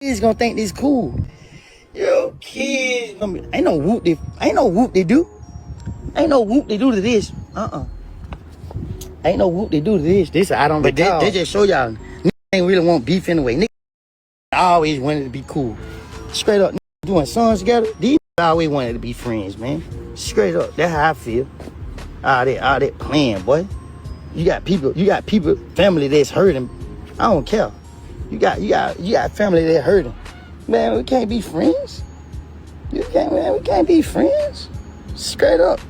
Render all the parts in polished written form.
Kids gonna think this cool. Yo, kids gonna be, ain't no whoop they do. Ain't no whoop they do to this. Ain't no whoop they do to this. This I don't. But they just show y'all niggas ain't really want beef anyway. Niggas always wanted to be cool. Straight up, niggas doing songs together. These always wanted to be friends, man. Straight up, that's how I feel. All that playing, boy. You got people, family that's hurting. I don't care. You got family that hurting. Man, we can't be friends. We can't be friends. Straight up.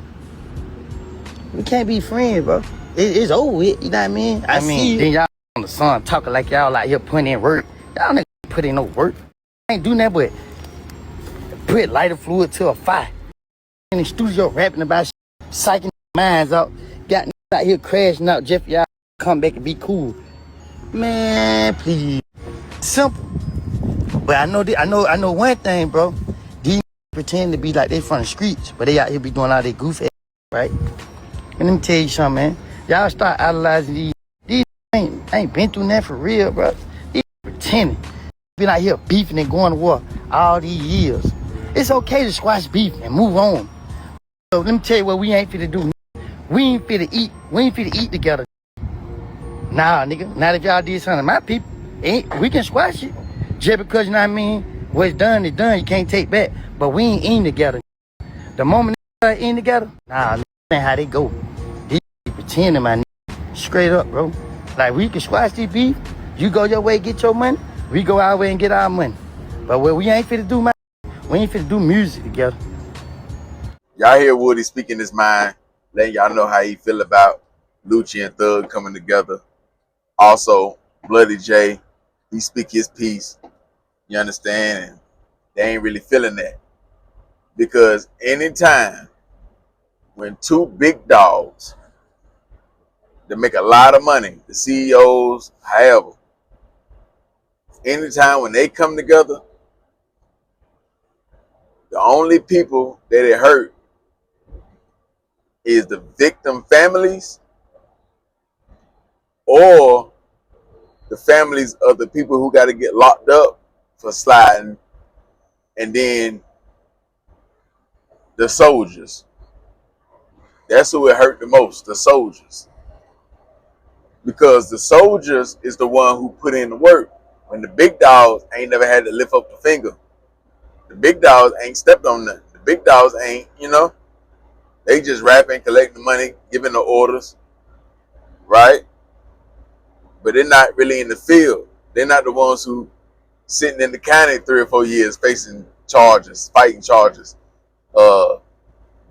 We can't be friends, bro. It's over with, you know what I mean? I mean, then y'all on the song talking like y'all out here putting in work. Y'all niggas put in no work. I ain't doing that but put lighter fluid to a fire. In the studio rapping about shit, psyching minds out. Got niggas out here crashing out. Jeff, y'all come back and be cool. Man, please. Simple. But I know one thing, bro. These pretend to be like they from the streets, but they out here be doing all that goofy ass, right? And let me tell you something, man. Y'all start idolizing these ain't been through that for real, bro. These pretending. Been out here beefing and going to war all these years. It's okay to squash beef and move on. So let me tell you what we ain't finna do. We ain't finna eat. We ain't finna eat together. Nah, nigga. Not if y'all did something to my people. We can squash it. Just because, you know what I mean, what's done is done. You can't take back. But we ain't eating together. The moment they eating together, nah, man, how they go. They pretending, my nigga. Straight up, bro. Like, we can squash this beef. You go your way, get your money. We go our way and get our money. But what we ain't finna do, man, we ain't finna do music together. Y'all hear Woody speaking his mind, letting y'all know how he feel about Lucci and Thug coming together. Also, Bloody J, he speak his piece. You understand? And they ain't really feeling that. Because anytime when two big dogs that make a lot of money, the CEOs, however, anytime when they come together, the only people that it hurt is the victim families or the families of the people who got to get locked up for sliding, and then the soldiers. That's who it hurt the most, the soldiers. Because the soldiers is the one who put in the work. When the big dogs ain't never had to lift up a finger. The big dogs ain't stepped on nothing. The big dogs ain't, they just rapping, collecting the money, giving the orders, right? But they're not really in the field. They're not the ones who sitting in the county 3 or 4 years facing charges, fighting charges,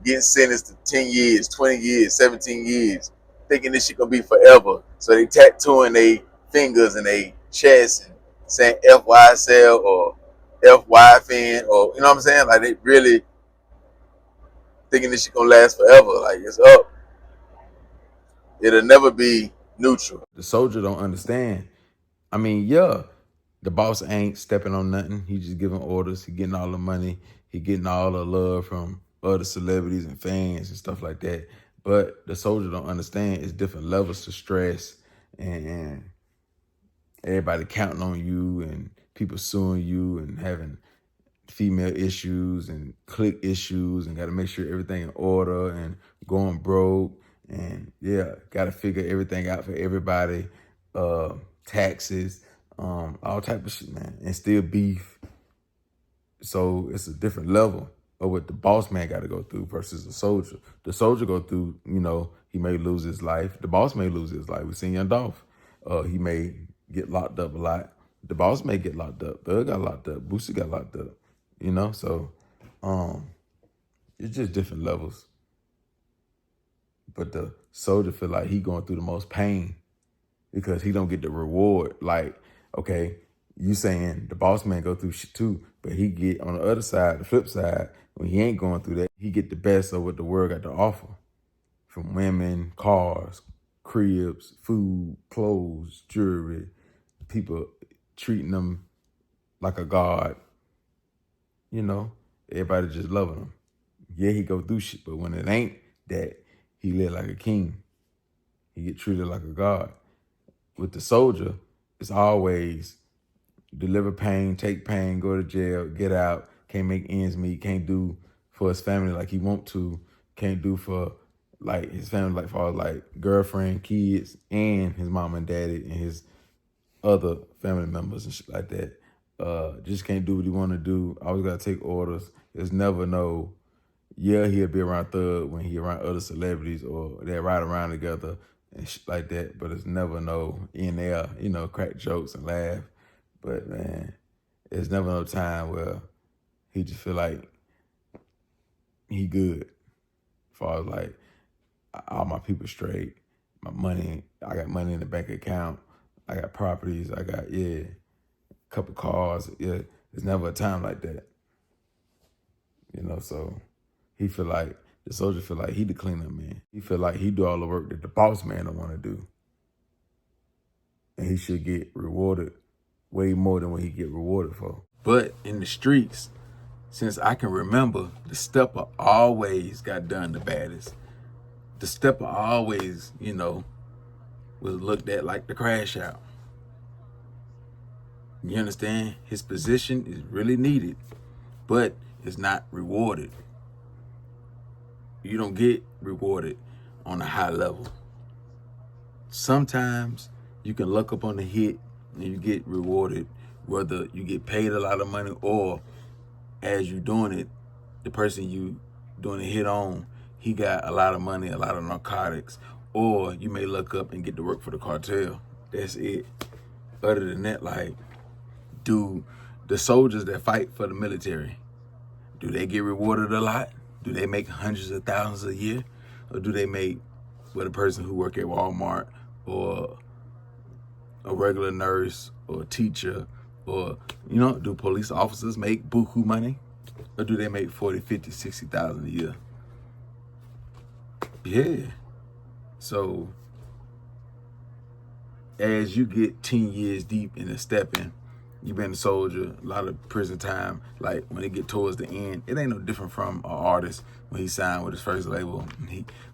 getting sentenced to 10 years, 20 years, 17 years, thinking this shit gonna be forever. So they tattooing their fingers and their chest and saying FYSL or FYFN, or you know what I'm saying? Like they really thinking this shit gonna last forever. Like it's up. It'll never be neutral. The soldier don't understand. I mean, yeah, the boss ain't stepping on nothing. He just giving orders. He getting all the money. He getting all the love from other celebrities and fans and stuff like that. But the soldier don't understand it's different levels to stress and everybody counting on you and people suing you and having female issues and clique issues and got to make sure everything in order and going broke and yeah, got to figure everything out for everybody, taxes, all type of shit, man, and still beef. So it's a different level of what the boss man got to go through versus the soldier. The soldier go through, he may lose his life. The boss may lose his life. We seen Young Dolph. He may get locked up a lot. The boss may get locked up. Thug got locked up. Boosie got locked up. So it's just different levels. But the soldier feel like he going through the most pain because he don't get the reward. Like, okay, you saying the boss man go through shit too, but he get on the other side, the flip side, when he ain't going through that, he get the best of what the world got to offer. From women, cars, cribs, food, clothes, jewelry, people treating them like a god. Everybody just loving him. Yeah, he go through shit, but when it ain't that, he live like a king. He get treated like a god. With the soldier, it's always deliver pain, take pain, go to jail, get out, can't make ends meet, can't do for his family like he want to, can't do for like his family, like for like girlfriend, kids, and his mom and daddy and his other family members and shit like that. Just can't do what he want to do. Always gotta take orders. There's never no, yeah, he'll be around Thug when he around other celebrities or they ride around together and shit like that. But it's never no in there, you know, crack jokes and laugh. But man, there's never no time where he just feel like he good. As far as like all my people straight, my money, I got money in the bank account, I got properties, I got, a couple cars. Yeah, there's never a time like that. You know, so he feel like, the soldier feel like he the cleanup man. He feel like he do all the work that the boss man don't want to do. And he should get rewarded way more than what he get rewarded for. But in the streets, since I can remember, the stepper always got done the baddest. The stepper always, you know, was looked at like the crash out. You understand? His position is really needed, but it's not rewarded. You don't get rewarded on a high level. Sometimes you can luck up on the hit and you get rewarded, whether you get paid a lot of money or as you doing it, the person you doing a hit on, he got a lot of money, a lot of narcotics, or you may look up and get to work for the cartel. That's it. Other than that, like, do the soldiers that fight for the military, do they get rewarded a lot? Do they make hundreds of thousands a year? Or do they make what a person who work at Walmart or a regular nurse or a teacher or, you know, do police officers make buku money? Or do they make 40, 50, 60,000 a year? Yeah. So as you get 10 years deep in the stepping, you've been a soldier, a lot of prison time. Like when it get towards the end, it ain't no different from an artist when he signed with his first label.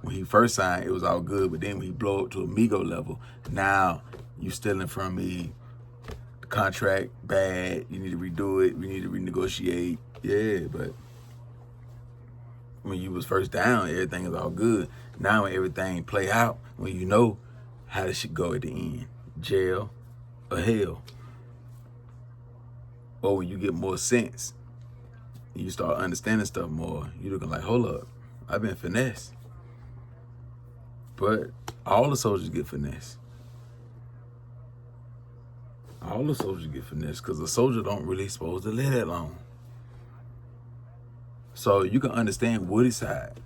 When he first signed, it was all good, but then when he blow up to Amigo level, now you stealing from me. The contract bad. You need to redo it. We need to renegotiate. Yeah, but when you was first down, everything is all good. Now when everything play out, when you know how this shit go at the end, jail or hell. Or when you get more sense, you start understanding stuff more, you looking like, hold up, I've been finessed. But all the soldiers get finessed. All the soldiers get finessed because the soldier don't really supposed to live that long. So you can understand Woody's side,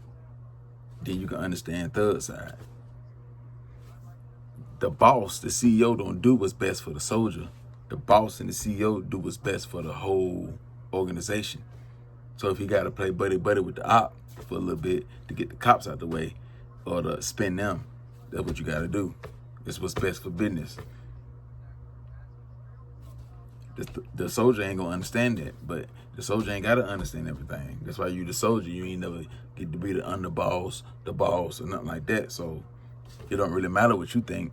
then you can understand Thug's side. The boss, the CEO, don't do what's best for the soldier. The boss and the CEO do what's best for the whole organization. So if you got to play buddy-buddy with the op for a little bit to get the cops out the way or to spin them, that's what you got to do. That's what's best for business. The soldier ain't going to understand that, but the soldier ain't got to understand everything. That's why you the soldier. You ain't never get to be the underboss, the boss, or nothing like that. So it don't really matter what you think.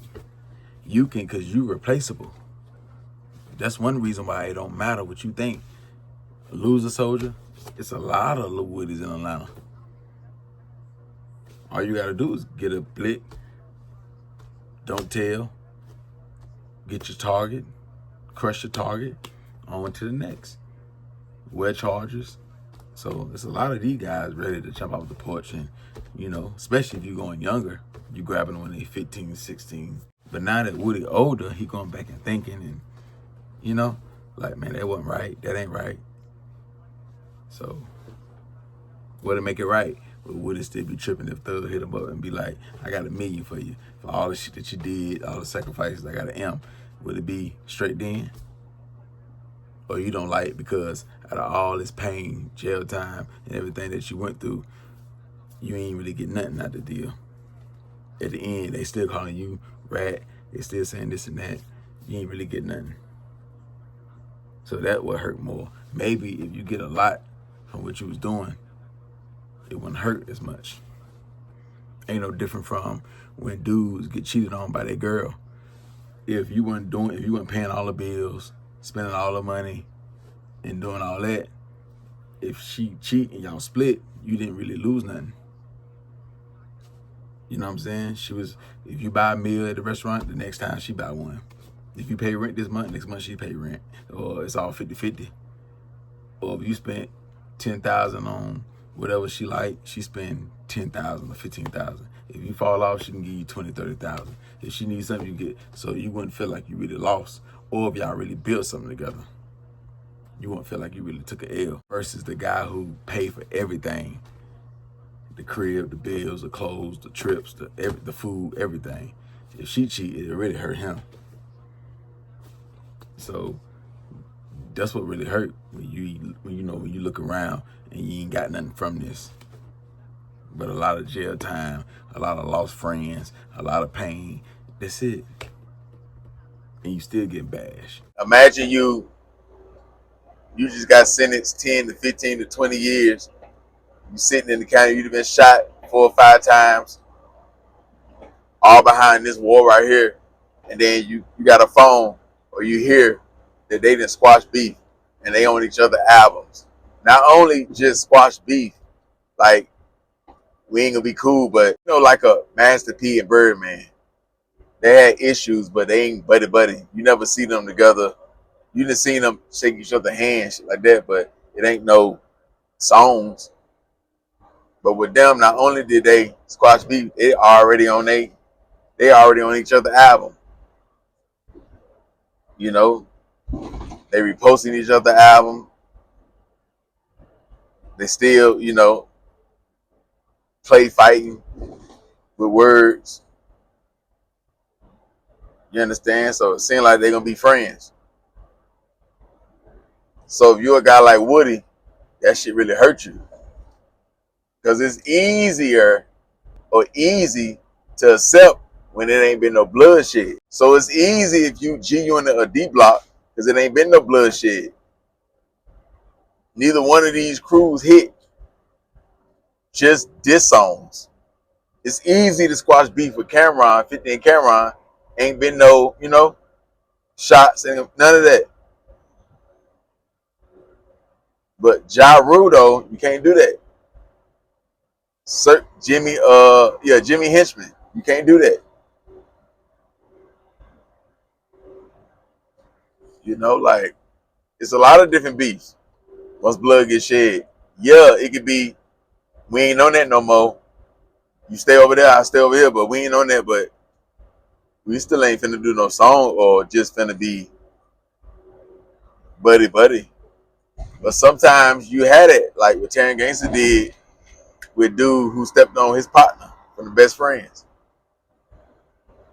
You can, because you replaceable. That's one reason why it don't matter what you think. Lose a soldier, it's a lot of little Woodies in Atlanta. All you gotta do is get a blick, don't tell, get your target, crush your target, on to the next. Wear charges. So there's a lot of these guys ready to jump off the porch and, you know, especially if you're going younger, you grabbing them when they're 15, 16. But now that Woody older, he going back and thinking and, you know, like, man, that wasn't right. That ain't right. So, what to make it right? But would it still be tripping if Thug hit him up and be like, I got $1 million for you for all the shit that you did, all the sacrifices, I got an M. Would it be straight then? Or you don't like it because out of all this pain, jail time, and everything that you went through, you ain't really get nothing out of the deal. At the end, they still calling you rat. They still saying this and that. You ain't really get nothing. So that would hurt more. Maybe if you get a lot from what you was doing, it wouldn't hurt as much. Ain't no different from when dudes get cheated on by their girl. If you weren't paying all the bills, spending all the money and doing all that. If she cheat and y'all split, you didn't really lose nothing. You know what I'm saying? If you buy a meal at the restaurant, the next time she buy one. If you pay rent this month, next month she pay rent. Or it's all 50-50. Or if you spent 10,000 on whatever she like, she spend 10,000 or 15,000. If you fall off, she can give you 20, 30,000. If she needs something, you get, so you wouldn't feel like you really lost. Or if y'all really built something together, you wouldn't feel like you really took an L. Versus the guy who paid for everything. The crib, the bills, the clothes, the trips, the food, everything. If she cheated, it really hurt him. So that's what really hurt when you look around and you ain't got nothing from this. But a lot of jail time, a lot of lost friends, a lot of pain. That's it. And you still get bashed. Imagine you just got sentenced 10 to 15 to 20 years. You sitting in the county, you'd have been shot 4 or 5 times, all behind this wall right here. And then you got a phone or you hear that they didn't squash beef and they own each other albums. Not only just squash beef, like we ain't gonna be cool, but like a Master P and Birdman. They had issues, but they ain't buddy. You never see them together. You done seen them shake each other hands, shit like that, but it ain't no songs. But with them, not only did they squash beef, they already on each other album. They reposting each other album. They still, play fighting with words. You understand? So it seems like they're gonna be friends. So if you're a guy like Woody, that shit really hurt you. Because it's easy to accept when it ain't been no bloodshed. So it's easy if you G on a D block because it ain't been no bloodshed. Neither one of these crews hit, just diss songs. It's easy to squash beef with Cameron, 50 and Cameron. Ain't been no, shots and none of that. But Ja Rule, though, you can't do that. Jimmy Henchman, you can't do that. Like, it's a lot of different beefs once blood gets shed. Yeah, it could be, we ain't on that no more. You stay over there, I stay over here, but we ain't on that, but we still ain't finna do no song or just finna be buddy. But sometimes you had it, like what Terrence Gangster did with dude who stepped on his partner from the best friends.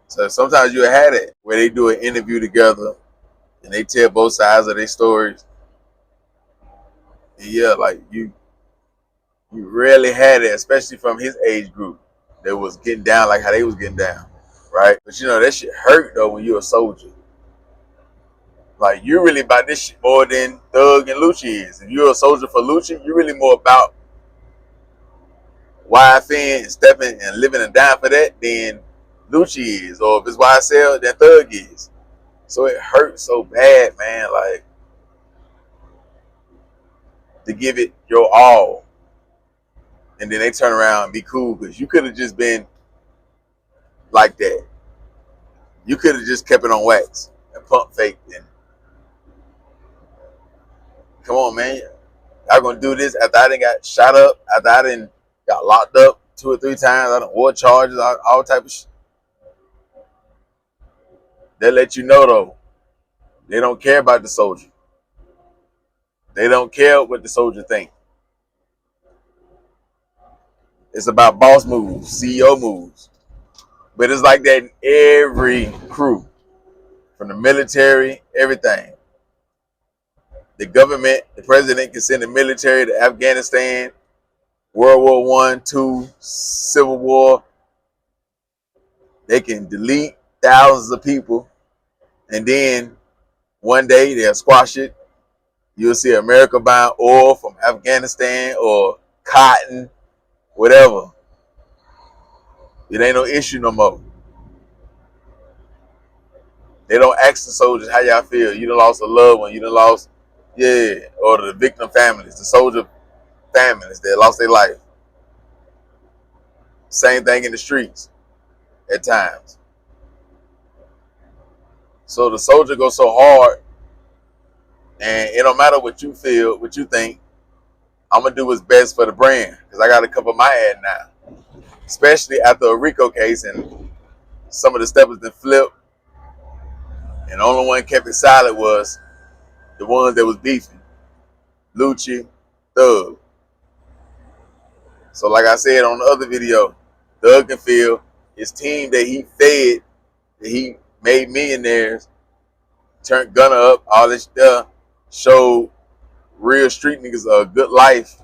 So sometimes you had it where they do an interview together and they tell both sides of their stories. And yeah, like you rarely had it, especially from his age group that was getting down like how they was getting down, right? But that shit hurt though when you're a soldier. Like you're really about this shit more than Thug and Lucci is. If you're a soldier for Lucci, you're really more about Yfn and stepping and living and dying for that than Lucci is. Or if it's YSL, then Thug is. So it hurts so bad, man. Like to give it your all. And then they turn around and be cool because you could have just been like that. You could have just kept it on wax and pump fake. And come on, man. Y'all gonna do this after I done got shot up, after I done got locked up 2 or 3 times, I done war charges, all type of shit. They let you know though, they don't care about the soldier. They don't care what the soldier think. It's about boss moves, CEO moves. But it's like that in every crew. From the military, everything. The government, the president can send the military to Afghanistan, World War I, II, Civil War. They can delete thousands of people. And then one day they'll squash it. You'll see America buying oil from Afghanistan or cotton, whatever. It ain't no issue no more. They don't ask the soldiers how y'all feel. You done lost a loved one. You done lost, or the victim families, the soldier families that lost their life. Same thing in the streets at times. So the soldier goes so hard, and it don't matter what you feel, what you think. I'm gonna do what's best for the brand because I got to cover my ad now, especially after a RICO case and some of the steppers that flipped, and the only one kept it silent was the ones that was beefing, Lucci, Thug. So like I said on the other video, Thug can feel his team that he fed, that he made millionaires, turned Gunner up, all this stuff, showed real street niggas a good life,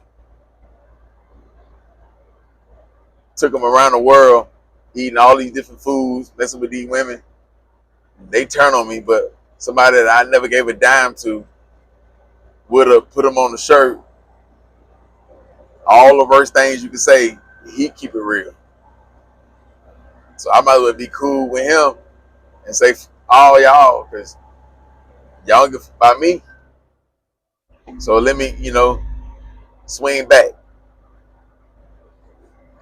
took them around the world, eating all these different foods, messing with these women. They turn on me, but somebody that I never gave a dime to would have put him on the shirt. All the worst things you can say, he keep it real. So I might as well be cool with him and say all y'all, because y'all don't give about me. So let me, swing back.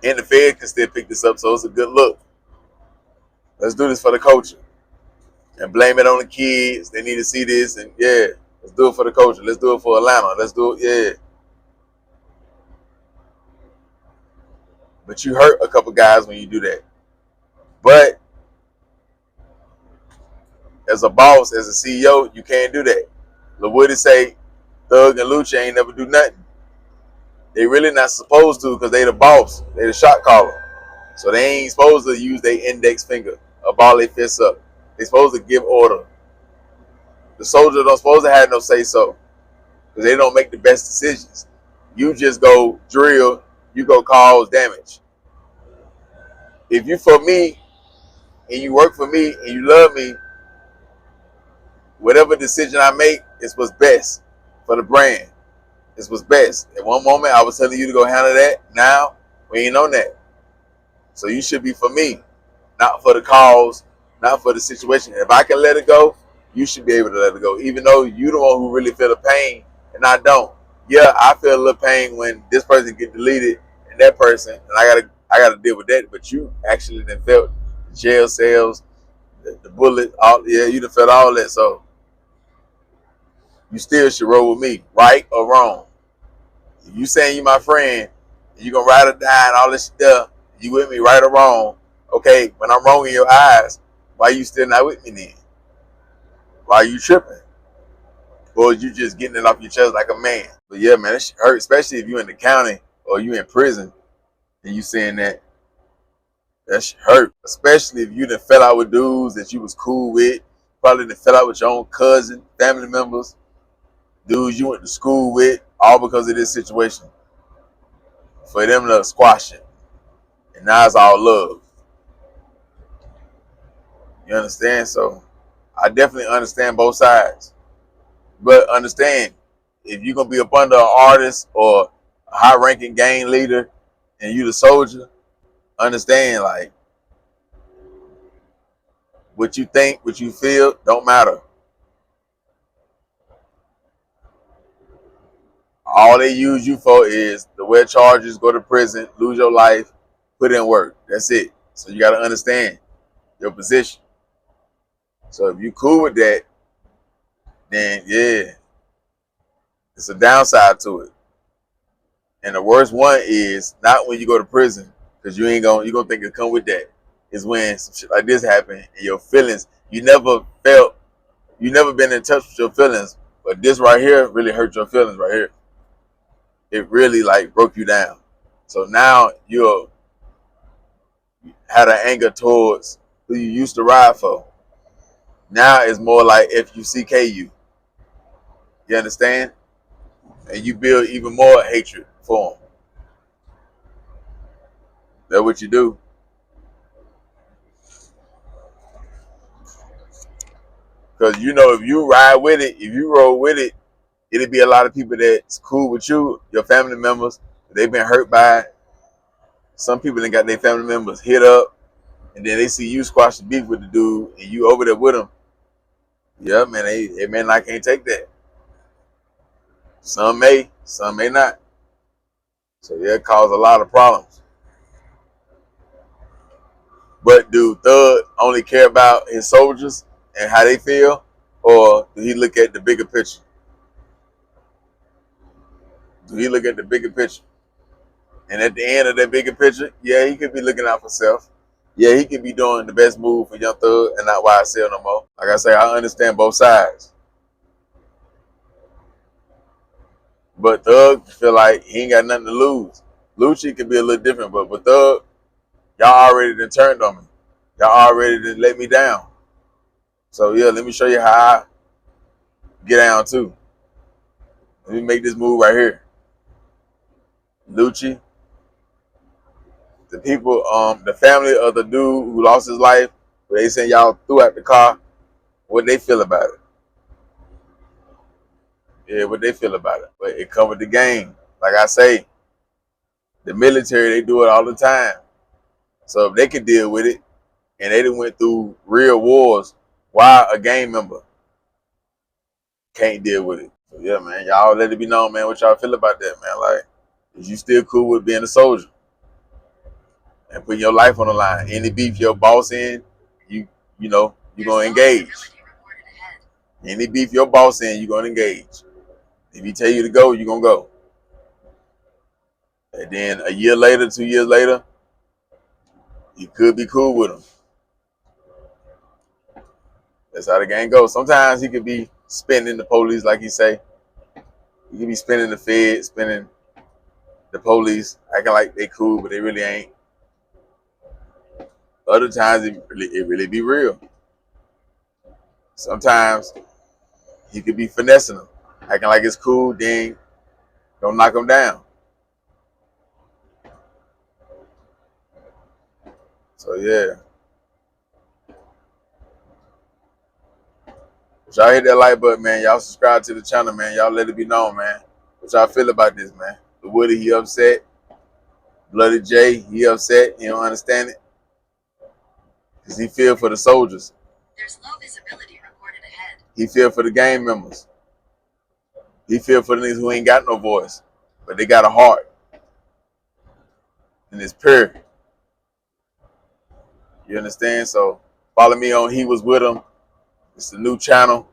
And the Fed can still pick this up, so it's a good look. Let's do this for the culture. And blame it on the kids. They need to see this, and let's do it for the culture. Let's do it for Atlanta. Let's do it, But you hurt a couple guys when you do that. But as a boss, as a CEO, you can't do that. LaWoody say Thug and Lucci ain't never do nothing. They really not supposed to because they the boss. They the shot caller. So they ain't supposed to use their index finger or ball their fists up. They supposed to give order. The soldiers don't supposed to have no say so because they don't make the best decisions. You just go drill, you go cause damage. If you for me and you work for me and you love me, whatever decision I make is what's best for the brand. It's what's best. At one moment I was telling you to go handle that. Now we ain't on that. So you should be for me, not for the cause, not for the situation. If I can let it go, you should be able to let it go, even though you the one who really feel the pain and I don't. Yeah, I feel a little pain when this person get deleted and that person, and I gotta deal with that. But you actually done felt the jail cells, the bullet, you done felt all that. So you still should roll with me, right or wrong. If you saying you my friend, and you gonna ride or die and all this stuff, you with me, right or wrong? Okay, when I'm wrong in your eyes, why you still not with me then? Why you tripping? Or you just getting it off your chest like a man? But yeah, man, that shit hurt, especially if you in the county or you in prison and you saying that shit hurt. Especially if you done fell out with dudes that you was cool with, probably done fell out with your own cousin, family members, dudes you went to school with, all because of this situation. For them to squash it. And now it's all love. You understand? So I definitely understand both sides. But understand, if you're going to be up under an artist or a high-ranking gang leader and you the soldier, understand, like, what you think, what you feel, don't matter. All they use you for is to wear charges, go to prison, lose your life, put in work. That's it. So you got to understand your position. So if you cool with that, then yeah, it's a downside to it. And the worst one is not when you go to prison, because you're gonna think it come with that. Is when some shit like this happen and your feelings, you never been in touch with your feelings, but this right here really hurt your feelings right here. It really like broke you down. So now you had an anger towards who you used to ride for. Now it's more like FUCKU. You understand? And you build even more hatred for them. That's what you do. Because if you ride with it, if you roll with it, it'll be a lot of people that's cool with you, your family members. They've been hurt by it. Some people that got their family members hit up, and then they see you squash the beef with the dude, and you over there with them. Yeah, man, they may not can't take that. Some may not. So yeah, it caused a lot of problems. But do Thug only care about his soldiers and how they feel, or do he look at the bigger picture? Do he look at the bigger picture? And at the end of that bigger picture, yeah, he could be looking out for self. Yeah, he could be doing the best move for Young Thug and not YSL no more. Like I say, I understand both sides. But Thug feel like he ain't got nothing to lose. Lucci could be a little different, but Thug, y'all already done turned on me. Y'all already done let me down. So yeah, let me show you how I get down too. Let me make this move right here. Lucci, the people, the family of the dude who lost his life, where they sent y'all through out the car, what they feel about it. Yeah, what they feel about it. But it covered the game. Like I say, the military, they do it all the time. So if they could deal with it, and they done went through real wars, why a gang member can't deal with it? So yeah, man, y'all let it be known, man, what y'all feel about that, man. Like, is you still cool with being a soldier and putting your life on the line? Any beef your boss in, you know, you gonna engage. Any beef your boss in, you gonna engage. If he tell you to go, you gonna go. And then a year later, 2 years later, you could be cool with him. That's how the game goes. Sometimes he could be spinning the police, like he say. He could be spinning the Fed, spinning the police, acting like they cool, but they really ain't. Other times it really be real. Sometimes he could be finessing them, acting like it's cool, then don't knock them down. So yeah. But y'all hit that like button, man. Y'all subscribe to the channel, man. Y'all let it be known, man. What y'all feel about this, man? The Woody, he upset. Bloody J, he upset. He don't understand it. Because he feel for the soldiers. There's low visibility recorded ahead. He feel for the gang members. He feel for the niggas who ain't got no voice. But they got a heart. And it's pure. You understand? So follow me on He Was With Him. It's the new channel.